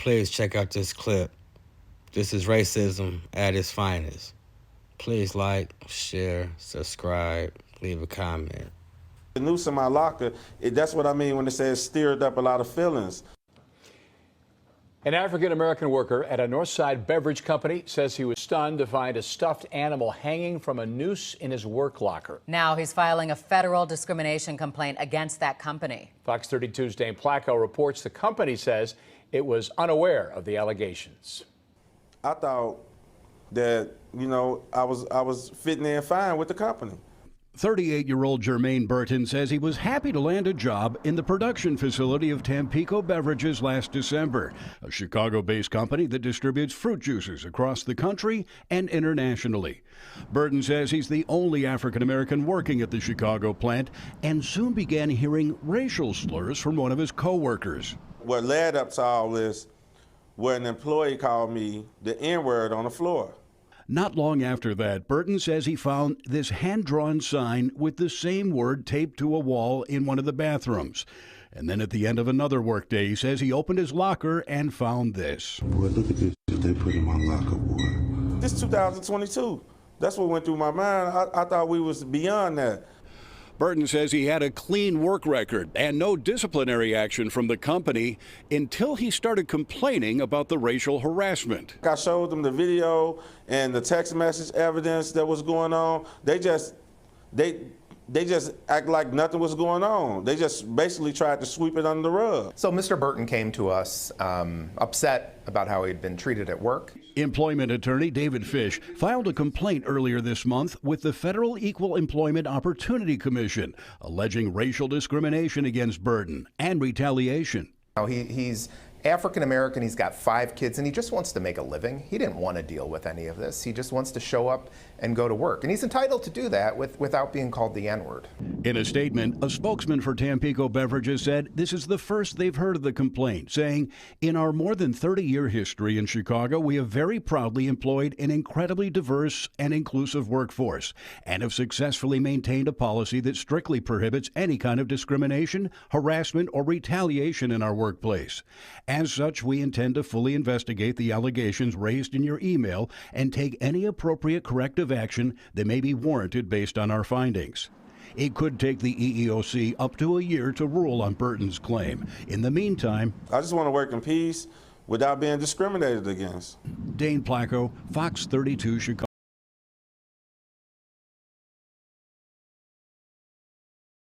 Please check out this clip. This is racism at its finest. Please like, share, subscribe, leave a comment. The noose in my locker, that's what I mean when it says stirred up a lot of feelings. An African-American worker at a Northside beverage company says he was stunned to find a stuffed animal hanging from a noose in his work locker. Now he's filing a federal discrimination complaint against that company. Fox 32's Dane Placco reports the company says it was unaware of the allegations. I thought that, I was fitting in fine with the company. 38-year-old Jermaine Burton says he was happy to land a job in the production facility of Tampico Beverages last December, a Chicago-based company that distributes fruit juices across the country and internationally. Burton says he's the only African-American working at the Chicago plant and soon began hearing racial slurs from one of his co-workers. What led up to all this, where an employee called me the N-word on the floor. Not long after that, Burton says he found this hand-drawn sign with the same word taped to a wall in one of the bathrooms. And then at the end of another workday, he says he opened his locker and found this. Boy, look at this shit they put in my locker, boy. This is 2022. That's what went through my mind. I thought we was beyond that. Burton says he had a clean work record and no disciplinary action from the company until he started complaining about the racial harassment. I showed them the video and the text message evidence that was going on. They just act like nothing was going on. They just basically tried to sweep it under the rug. So Mr. Burton came to us upset about how he'd been treated at work. Employment attorney David Fish filed a complaint earlier this month with the Federal Equal Employment Opportunity Commission, alleging racial discrimination against Burton and retaliation. He's African-American, he's got 5 kids, and he just wants to make a living. He didn't want to deal with any of this. He just wants to show up and go to work. And he's entitled to do that without being called the N-word. In a statement, a spokesman for Tampico Beverages said this is the first they've heard of the complaint, saying, "In our more than 30-year history in Chicago, we have very proudly employed an incredibly diverse and inclusive workforce and have successfully maintained a policy that strictly prohibits any kind of discrimination, harassment, or retaliation in our workplace. As such, we intend to fully investigate the allegations raised in your email and take any appropriate corrective action that may be warranted based on our findings." It could take the EEOC up to a year to rule on Burton's claim. In the meantime, I just want to work in peace without being discriminated against. Dane Placco, Fox 32 Chicago.